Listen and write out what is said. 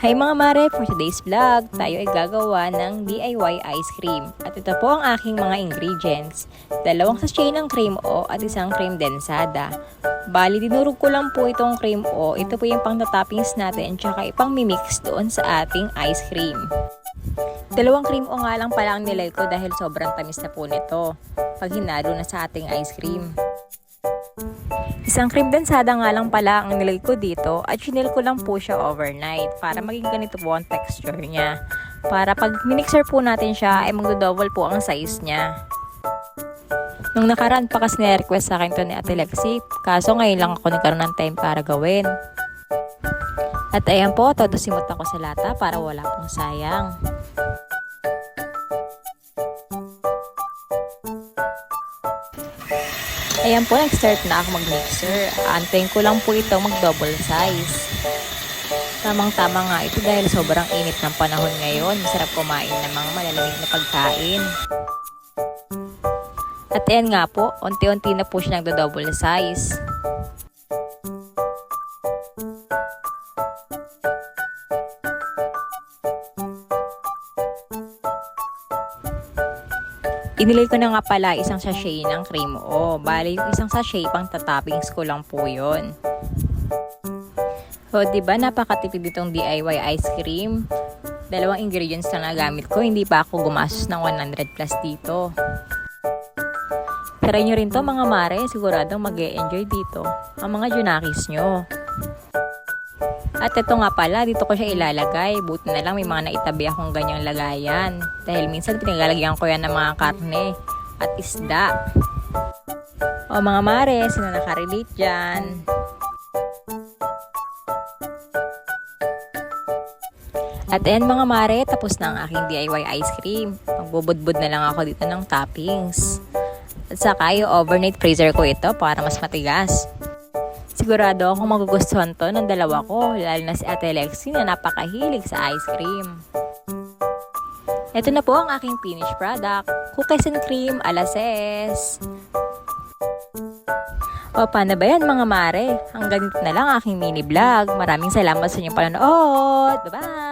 Hi mga mare, for today's vlog, tayo ay gagawa ng DIY ice cream. At ito po ang aking mga ingredients. 2 sachet ng cream o at isang cream densada. Bali, dinurog ko lang po itong cream o. Ito po yung pang toppings natin tsaka ipang mimix doon sa ating ice cream. 2 cream o nga lang pala ang nilay ko dahil sobrang tamis na po nito pag hinalo na sa ating ice cream. Isang cream densada nga lang pala ang nilagay ko dito at chinil ko lang po siya overnight para maging ganito po ang texture niya. Para pag minixer po natin siya ay magdo-double po ang size niya. Nung nakaraan pa kasi na-request sa akin to ni Ate Lexi, kaso ngayon lang ako nagkaroon ng time para gawin. At ayan po, todo simot ako sa lata para wala pong sayang. Ayan po, nag-start na ako mag-mixer. Antayin ko lang po ito mag-double size. Tamang-tama nga ito dahil sobrang init ng panahon ngayon. Masarap kumain ng mga malalamig na pagkain. At ayan nga po, unti-unti na po siya nagdo-double size. Inilay ko na nga pala isang sachet ng cream o. Bali yung isang sachet pang toppings ko lang po yun. O diba napakatipid itong DIY ice cream. 2 ingredients lang nagamit ko. Hindi pa ako gumastos ng 100 plus dito. Try nyo rin to mga mare. Siguradong mag-e-enjoy dito ang mga junakis nyo. At ito nga pala, dito ko siya ilalagay. Buti na lang may mga naitabi akong ganyang lagayan. Dahil minsan pinagalagyan ko yan ng mga karne at isda. O mga mare, sino nakarelate dyan? At ayan mga mare, tapos na ang aking DIY ice cream. Magbubudbud na lang ako dito ng toppings. At saka yung overnight freezer ko ito para mas matigas. Sigurado akong magugustuhan to ng dalawa ko, lalo na si Ate Lexi na napakahilig sa ice cream. Ito na po ang aking finished product, cookies and cream alases. O paano ba yan mga mare? Hanggang dito na lang aking mini vlog. Maraming salamat sa inyong panonood. Bye-bye!